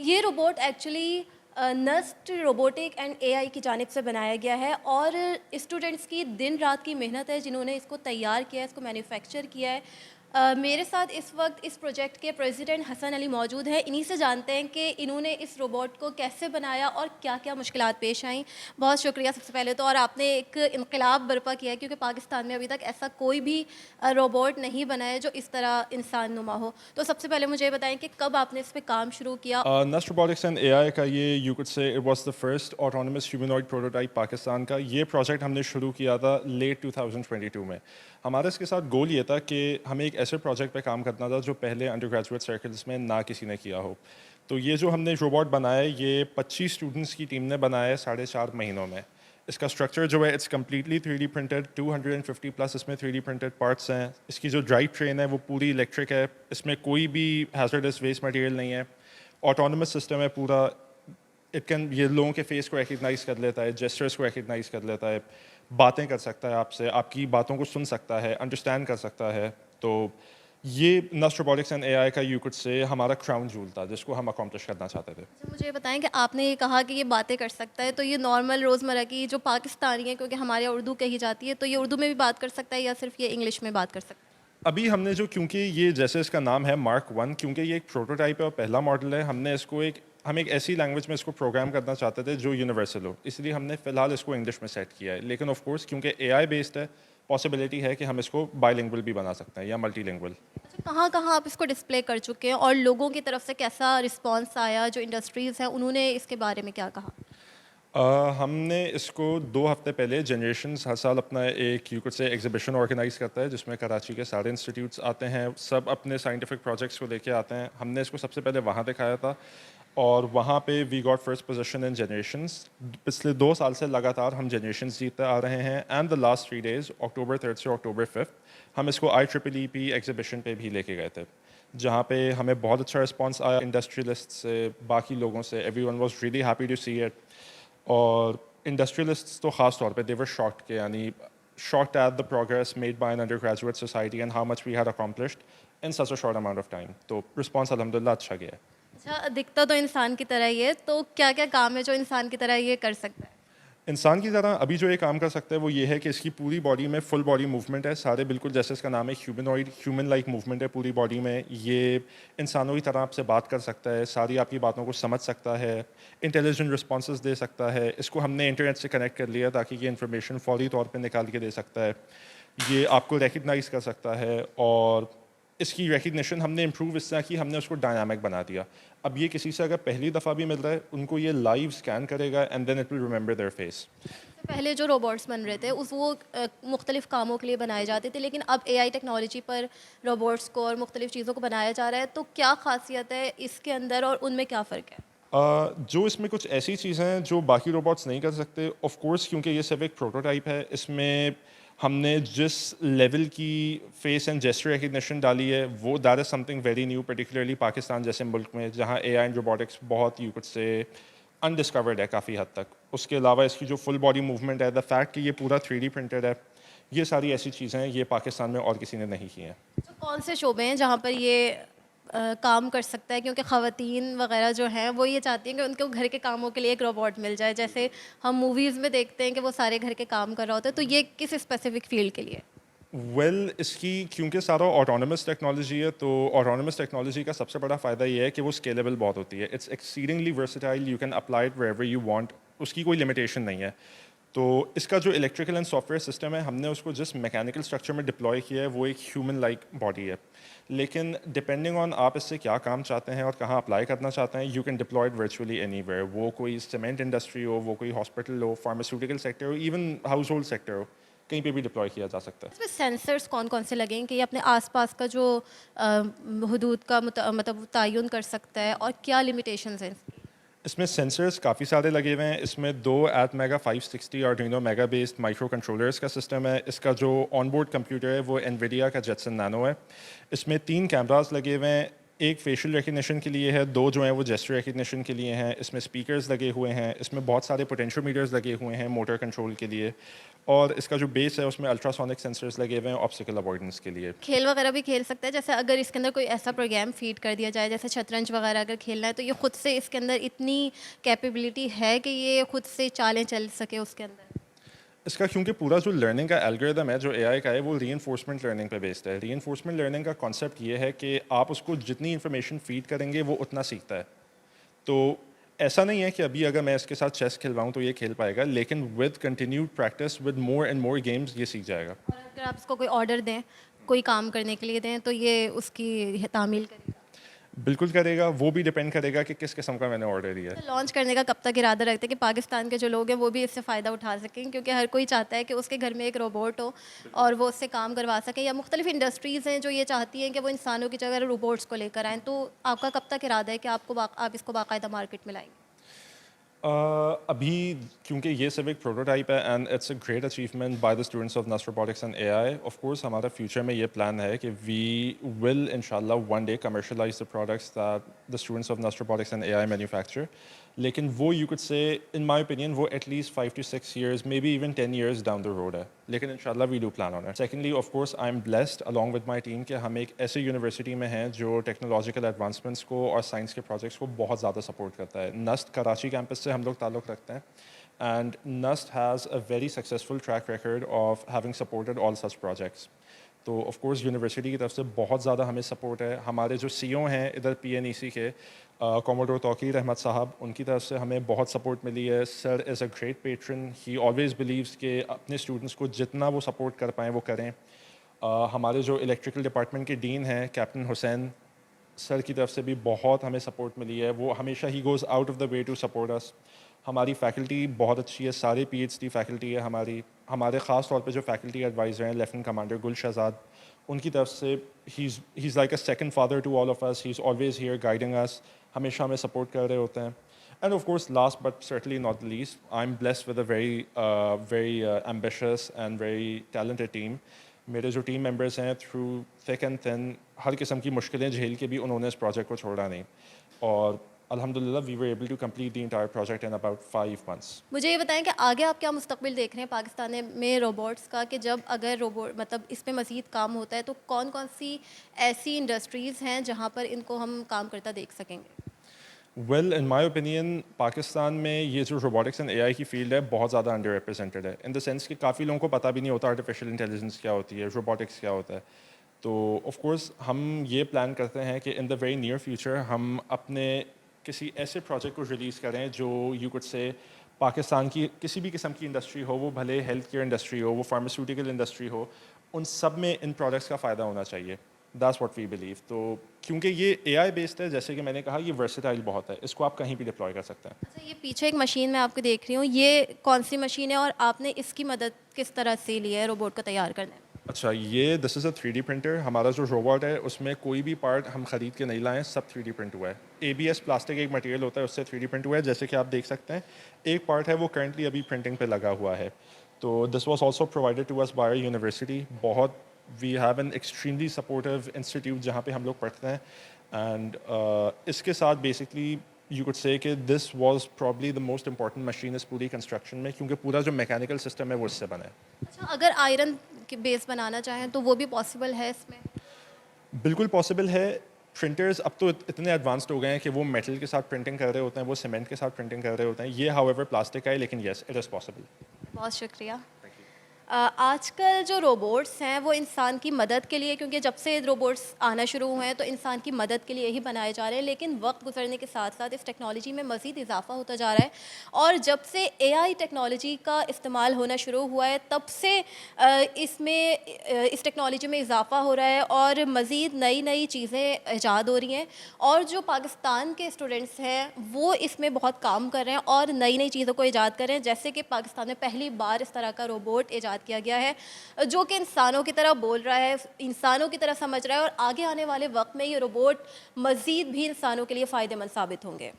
یہ robot actually NUST robotic and A آئی کی جانب سے بنایا گیا ہے اور اسٹوڈنٹس کی دن رات کی محنت ہے جنہوں نے اس کو تیار کیا ہے، اس کو مینوفیکچر کیا ہے۔ میرے ساتھ اس وقت اس پروجیکٹ کے پریزیڈنٹ حسن علی موجود ہیں، انہی سے جانتے ہیں کہ انہوں نے اس روبوٹ کو کیسے بنایا اور کیا کیا مشکلات پیش آئیں۔ بہت شکریہ سب سے پہلے تو، اور آپ نے ایک انقلاب برپا کیا ہے کیونکہ پاکستان میں ابھی تک ایسا کوئی بھی روبوٹ نہیں بنا ہے جو اس طرح انسان نما ہو۔ تو سب سے پہلے مجھے یہ بتائیں کہ کب آپ نے اس پہ کام شروع کیا؟ نسٹ روبوٹکس اینڈ اے آئی کا یہ you could say it was the first autonomous humanoid prototype Pakistan کا۔ یہ پروجیکٹ ہم نے شروع کیا تھا لیٹ 2022 میں۔ ہمارا اس کے ساتھ گول یہ تھا کہ ہمیں ایک ایسے پروجیکٹ پہ کام کرنا تھا جو پہلے انڈر گریجویٹ سرکلس میں نہ کسی نے کیا ہو۔ تو یہ جو ہم نے روبوٹ بنایا ہے یہ 25 اسٹوڈنٹس کی ٹیم نے بنایا ہے 4.5 مہینوں میں۔ اس کا اسٹرکچر جو ہے it's completely 3D printed, 250 plus اس میں 3D پرنٹڈ پارٹس ہیں۔ اس کی جو ڈرائیو ٹرین ہے وہ پوری الیکٹرک ہے، اس میں کوئی بھی ہیزرڈس ویسٹ مٹیریل نہیں ہے، آٹونومس سسٹم ہے پورا۔ یہ لوگوں کے فیس کو ریکگنائز کر لیتا ہے، جیسچرس کو ریکگنائز کر لیتا ہے، باتیں کر سکتا ہے آپ سے، آپ کی باتوں کو سن سکتا ہے، انڈرسٹینڈ کر سکتا ہے۔ تو یہ نسٹ روبوٹکس اینڈ اے آئی کا یو کوڈ سے ہمارا کراؤن جول تھا جس کو ہم اکمپلش کرنا چاہتے تھے۔ مجھے یہ بتائیں کہ آپ نے یہ کہا کہ یہ باتیں کر سکتا ہے، تو یہ نارمل روزمرہ کی جو پاکستانی ہے، کیونکہ ہمارے یہاں اردو کہی جاتی ہے، تو یہ اردو میں بھی بات کر سکتا ہے یا صرف یہ انگلش میں بات کر سکتا ہے؟ ابھی ہم نے جو، کیونکہ یہ جیسے اس کا نام ہے مارک 1، کیونکہ یہ ایک پروٹوٹائپ ہے اور پہلا ماڈل ہے، ہم ایک ایسی لینگویج میں اس کو پروگرام کرنا چاہتے تھے جو یونیورسل ہو، اس لیے ہم نے فی الحال اس کو انگلش میں سیٹ کیا ہے۔ لیکن آف کورس کیونکہ اے آئی بیسڈ ہے، پاسبلٹی ہے کہ ہم اس کو بائی لینگول بھی بنا سکتے ہیں یا ملٹی لینگول۔ اچھا، کہاں کہاں آپ اس کو ڈسپلے کر چکے ہیں اور لوگوں کی طرف سے کیسا رسپانس آیا؟ جو انڈسٹریز ہیں انہوں نے اس کے بارے میں کیا کہا؟ ہم نے اس کو 2 ہفتے پہلے جنریشنز ہر سال اپنا ایک یو کوڈ سے ایگزیبیشن آرگنائز کرتا ہے جس میں کراچی کے سارے انسٹیٹیوٹس آتے ہیں، سب اپنے سائنٹیفک پروجیکٹس کو لے کے آتے ہیں۔ ہم نے اس کو سب سے پہلے وہاں دکھایا تھا اور وہاں پہ we got first position in generations. پچھلے 2 سال سے لگاتار ہم جنریشنز جیتتے آ رہے ہیں، اینڈ دا لاسٹ 3 days اکتوبر 3 سے اکتوبر 5 ہم اس کو IEEE ایگزیبیشن پہ بھی لے کے گئے تھے، جہاں پہ ہمیں بہت اچھا رسپانس آیا انڈسٹریلسٹ سے، باقی لوگوں سے۔ Everyone was really happy to see it, اور انڈسٹریلسٹ تو خاص طور پہ دے ور شاکڈ کہ یعنی shocked at the progress made by an undergraduate society and how much we had accomplished in such a short amount of time. تو response الحمدللہ اچھا گیا ہے۔ اچھا، دکھتا تو انسان کی طرح ہی ہے، تو کیا کیا کام ہے جو انسان کی طرح یہ کر سکتا ہے؟ انسان کی طرح ابھی جو یہ کام کر سکتا ہے وہ یہ ہے کہ اس کی پوری باڈی میں فل باڈی موومنٹ ہے، سارے بالکل جیسے اس کا نام ہے ہیومنوائڈ، ہیومن لائک موومنٹ ہے پوری باڈی میں۔ یہ انسانوں کی طرح آپ سے بات کر سکتا ہے، ساری آپ کی باتوں کو سمجھ سکتا ہے، انٹیلیجنٹ رسپانسز دے سکتا ہے۔ اس کو ہم نے انٹرنیٹ سے کنیکٹ کر لیا تاکہ یہ انفارمیشن فوری طور پہ نکال کے دے سکتا ہے۔ یہ آپ کو ریکگنائز کر سکتا ہے، اور اس کی ریکگنیشن ہم نے امپروو اس طرح کی، ہم نے اس کو ڈائنامک بنا دیا۔ اب یہ کسی سے اگر پہلی دفعہ بھی مل رہا ہے ان کو یہ لائیو اسکین کرے گا and then it will remember their face. پہلے جو روبوٹس بن رہے تھے وہ مختلف کاموں کے لیے بنائے جاتے تھے، لیکن اب اے آئی ٹیکنالوجی پر روبوٹس کو اور مختلف چیزوں کو بنایا جا رہا ہے، تو کیا خاصیت ہے اس کے اندر اور ان میں کیا فرق ہے؟ جو اس میں کچھ ایسی چیزیں ہیں جو باقی روبوٹس نہیں کر سکتے، آف کورس کیونکہ یہ صرف ایک پروٹوٹائپ ہے، اس میں ہم نے جس لیول کی فیس اینڈ جیسچر ریکگنیشن ڈالی ہے وہ that is some thing very new, particularly Pakistan جیسے ملک میں جہاں اے آئی اینڈ روبوٹکس بہت یو کوڈ سے انڈسکورڈ ہے کافی حد تک۔ اس کے علاوہ اس کی جو فل باڈی موومنٹ ہے، دا فیکٹ کہ یہ پورا 3D پرنٹڈ ہے، یہ ساری ایسی چیزیں ہیں یہ پاکستان میں اور کسی نے نہیں کی ہیں۔ تو کون سے شعبے ہیں جہاں پر یہ کام کر سکتا ہے؟ کیونکہ خواتین وغیرہ جو ہیں وہ یہ چاہتی ہیں کہ ان کو گھر کے کاموں کے لیے ایک روبوٹ مل جائے، جیسے ہم موویز میں دیکھتے ہیں کہ وہ سارے گھر کے کام کر رہا ہوتا ہے، تو یہ کس اسپیسیفک فیلڈ کے لیے؟ اس کی کیونکہ سارا آٹونومس ٹیکنالوجی ہے، تو آٹونومس ٹیکنالوجی کا سب سے بڑا فائدہ یہ ہے کہ وہ اسکیلیبل بہت ہوتی ہے۔ It's exceedingly versatile, you can apply it wherever you want, اس کی کوئی لمیٹیشن نہیں ہے۔ تو اس کا جو electrical and software system ہے، ہم نے اس کو جس میکینیکل اسٹرکچر میں ڈپلوائے کیا ہے وہ ایک ہیومن لائک باڈی ہے، لیکن ڈپینڈنگ آن آپ اس سے کیا کام چاہتے ہیں اور کہاں اپلائی کرنا چاہتے ہیں، you can deploy it virtually anywhere. وہ کوئی سیمنٹ انڈسٹری ہو، وہ کوئی ہاسپٹل ہو، فارماسیوٹیکل سیکٹر ہو، ایون ہاؤس ہولڈ سیکٹر ہو، کہیں پہ بھی ڈپلوائے کیا جا سکتا ہے۔ اس میں سینسرس کون کون سے لگیں کہ یہ اپنے آس پاس کا جو حدود کا مطلب تعین کر سکتا ہے، اور کیا لمیٹیشنز ہیں؟ اس میں سینسرز کافی سارے لگے ہوئے ہیں۔ اس میں 2 ATmega 560 Arduino mega based micro controllers کا سسٹم ہے۔ اس کا جو آن بورڈ کمپیوٹر ہے وہ NVIDIA کا Jetson Nano ہے۔ اس میں 3 کیمراز لگے ہوئے ہیں، ایک فیشیل ریکگنیشن کے لیے ہے، 2 جو ہیں وہ جیسچر ریکگنیشن کے لیے ہیں، اس میں اسپیکرز لگے ہوئے ہیں، اس میں بہت سارے پوٹینشیو میٹرز لگے ہوئے ہیں موٹر کنٹرول کے لیے، اور اس کا جو بیس ہے اس میں الٹراسونک سینسرز لگے ہوئے ہیں آبسٹیکل اوائڈنس کے لیے. کھیل وغیرہ بھی کھیل سکتا ہے، جیسے اگر اس کے اندر کوئی ایسا پروگرام فیڈ کر دیا جائے جیسے شطرنج وغیرہ اگر کھیلنا ہے تو یہ خود سے اس کے اندر اتنی کیپیبلٹی ہے کہ یہ خود سے چالیں چل سکے اس کے اندر؟ اس کا کیونکہ پورا جو لرننگ کا الگوریدم ہے جو اے آئی کا ہے وہ ری انفورسمنٹ لرننگ پہ بیسڈ ہے. ری انفورسمنٹ لرننگ کا کانسیپٹ یہ ہے کہ آپ اس کو جتنی انفارمیشن فیڈ کریں گے وہ اتنا سیکھتا ہے. تو ایسا نہیں ہے کہ ابھی اگر میں اس کے ساتھ چیس کھلواؤں تو یہ کھیل پائے گا، لیکن with continued practice with more and more games یہ سیکھ جائے گا. اور اگر آپ اس کو کوئی آرڈر دیں، کوئی کام کرنے کے لیے دیں تو یہ اس کی تعمیل کرے گا؟ بالکل کرے گا، وہ بھی ڈپینڈ کرے گا کہ کس قسم کا میں نے آرڈر دیا ہے. لانچ کرنے کا کب تک ارادہ رکھتے ہیں کہ پاکستان کے جو لوگ ہیں وہ بھی اس سے فائدہ اٹھا سکیں، کیونکہ ہر کوئی چاہتا ہے کہ اس کے گھر میں ایک روبوٹ ہو اور وہ اس سے کام کروا سکیں، یا مختلف انڈسٹریز ہیں جو یہ چاہتی ہیں کہ وہ انسانوں کی جگہ روبوٹس کو لے کر آئیں. تو آپ کا کب تک ارادہ ہے کہ آپ اس کو باقاعدہ مارکیٹ میں لائیں گے؟ ابھی کیونکہ یہ صرف ایک پروٹوٹائپ ہے and it's a great achievement by the students of NUST robotics and A I. Of course ہمارا فیوچر میں یہ پلان ہے کہ وی ول ان شاء اللہ one day commercialise the products that the students of NUST robotics and A I manufacture. لیکن وہ you could say in my opinion وہ at least 5 to 6 years maybe even 10 years down the road ہے. لیکن ان شاء اللہ we do plan on it. Secondly of course I am blessed along with my team کہ ہم ایک ایسے یونیورسٹی میں ہیں جو ٹیکنالوجیکل ایڈوانسمنٹس کو اور سائنس کے پروجیکٹس کو بہت زیادہ سپورٹ کرتا ہے. نسٹ کراچی کیمپس سے ہم لوگ تعلق رکھتے ہیں and NUST has a very successful track record of having supported all such projects. تو آف کورس یونیورسٹی کی طرف سے بہت زیادہ ہمیں سپورٹ ہے. ہمارے جو سی او ہیں ادھر پی این ای سی کے کوموڈور توقیر احمد صاحب، ان کی طرف سے ہمیں بہت سپورٹ ملی ہے. Sir is a great patron, he always believes کہ اپنے اسٹوڈنٹس کو جتنا وہ سپورٹ کر پائیں وہ کریں. ہمارے جو الیکٹریکل ڈپارٹمنٹ کے ڈین ہیں کیپٹن حسین سر کی طرف سے بھی بہت ہمیں سپورٹ ملی ہے. وہ ہمیشہ he goes out of the way to support us. ہماری فیکلٹی بہت اچھی ہے، سارے پی ایچ ڈی فیکلٹی ہے ہمارے خاص طور پہ جو فیکلٹی ایڈوائزر ہیں لیفٹنٹ کمانڈر گل شہزاد، ان کی طرف سے has like a second father to all of us. He is always hair guiding us, ہمیشہ ہمیں سپورٹ کر رہے ہوتے ہیں. And of course last but certainly not least I am blessed with a very ambitious and very talented team. میرے جو team members ہیں through thick and thin ہر قسم کی مشکلیں جھیل کے بھی انہوں نے اس پروجیکٹ کو چھوڑا نہیں، اور الحمدللہ we were able to complete the entire project in about 5 months. مجھے یہ بتائیں کہ آگے آپ کیا مستقبل دیکھ رہے ہیں پاکستان میں روبوٹس کا، کہ جب اگر روبوٹ مطلب اس پہ مزید کام ہوتا ہے تو کون کون سی ایسی انڈسٹریز ہیں جہاں پر ان کو ہم کام کرتا دیکھ سکیں گے؟ Well in my opinion Pakistan میں یہ جو روبوٹکس اینڈ اے آئی کی فیلڈ ہے بہت زیادہ انڈر ریپرزینٹیڈ ہے، ان دا سینس کہ کافی لوگوں کو پتہ بھی نہیں ہوتا آرٹیفیشیل انٹیلیجنس کیا ہوتی ہے، روبوٹکس کیا ہوتا ہے. تو آف کورس ہم یہ پلان کرتے ہیں کہ ان دا ویری نیئر فیوچر ہم اپنے کسی ایسے پروجیکٹ کو ریلیز کریں جو یو کوڈ سے پاکستان کی کسی بھی قسم کی انڈسٹری ہو، وہ بھلے ہیلتھ کیئر انڈسٹری ہو، وہ فارماسیوٹیکل انڈسٹری ہو، ان سب میں ان پروڈکٹس کا فائدہ ہونا چاہیے. That's what we believe. تو کیونکہ یہ اے آئی بیسڈ ہے، جیسے کہ میں نے کہا یہ ورسٹائل بہت ہے، اس کو آپ کہیں بھی ڈپلوائے کر سکتے ہیں. اچھا، یہ پیچھے ایک مشین میں آپ کو دیکھ رہی ہوں، یہ کون سی مشین ہے اور آپ نے اس کی مدد کس طرح سے لی ہے روبوٹ کو تیار کرنے میں؟ اچھا، یہ دس از اے 3D پرنٹر. ہمارا جو روبوٹ ہے اس میں کوئی بھی پارٹ ہم خرید کے نہیں لائیں، سب 3D پرنٹ ہوا ہے. ABS پلاسٹک ایک مٹیریل ہوتا ہے، اس سے 3D پرنٹ ہوا ہے. جیسے کہ آپ دیکھ سکتے ہیں ایک پارٹ ہے وہ کرنٹلی ابھی پرنٹنگ پہ لگا ہوا ہے. تو this was also provided to us by university. بہت we have an extremely supportive institute جہاں پہ ہم لوگ پڑھتے ہیں. اینڈ اس کے ساتھ بیسکلی یو کوڈ سے کہ this was probably the most important machine اس پوری کنسٹرکشن میں، کیونکہ پورا جو میکینیکل سسٹم ہے وہ اس سے بنا ہے. اچھا، اگر آئرن کے بیس بنانا چاہیں تو وہ بھی پاسبل ہے اس میں؟ بالکل پاسبل ہے. پرنٹرز اب تو اتنے ایڈوانسڈ ہو گئے ہیں کہ وہ میٹل کے ساتھ پرنٹنگ کر رہے ہوتے ہیں، وہ سیمنٹ کے ساتھ پرنٹنگ کر رہے ہوتے ہیں. یہ ہاؤ ایور پلاسٹک کا ہے، لیکن یس اٹ از پاسبل. بہت شکریہ. آج کل جو روبوٹس ہیں وہ انسان کی مدد کے لیے، کیونکہ جب سے روبوٹس آنا شروع ہوئے ہیں تو انسان کی مدد کے لیے ہی بنائے جا رہے ہیں، لیکن وقت گزرنے کے ساتھ ساتھ اس ٹیکنالوجی میں مزید اضافہ ہوتا جا رہا ہے. اور جب سے اے آئی ٹیکنالوجی کا استعمال ہونا شروع ہوا ہے تب سے اس ٹیکنالوجی میں اضافہ ہو رہا ہے اور مزید نئی نئی چیزیں ایجاد ہو رہی ہیں. اور جو پاکستان کے اسٹوڈنٹس ہیں وہ اس میں بہت کام کر رہے ہیں اور نئی نئی چیزوں کو ایجاد کر رہے ہیں. جیسے کہ پاکستان میں پہلی بار اس طرح کا روبوٹ ایجاد کیا گیا ہے جو کہ انسانوں کی طرح بول رہا ہے، انسانوں کی طرح سمجھ رہا ہے، اور آگے آنے والے وقت میں یہ روبوٹ مزید بھی انسانوں کے لیے فائدہ مند ثابت ہوں گے.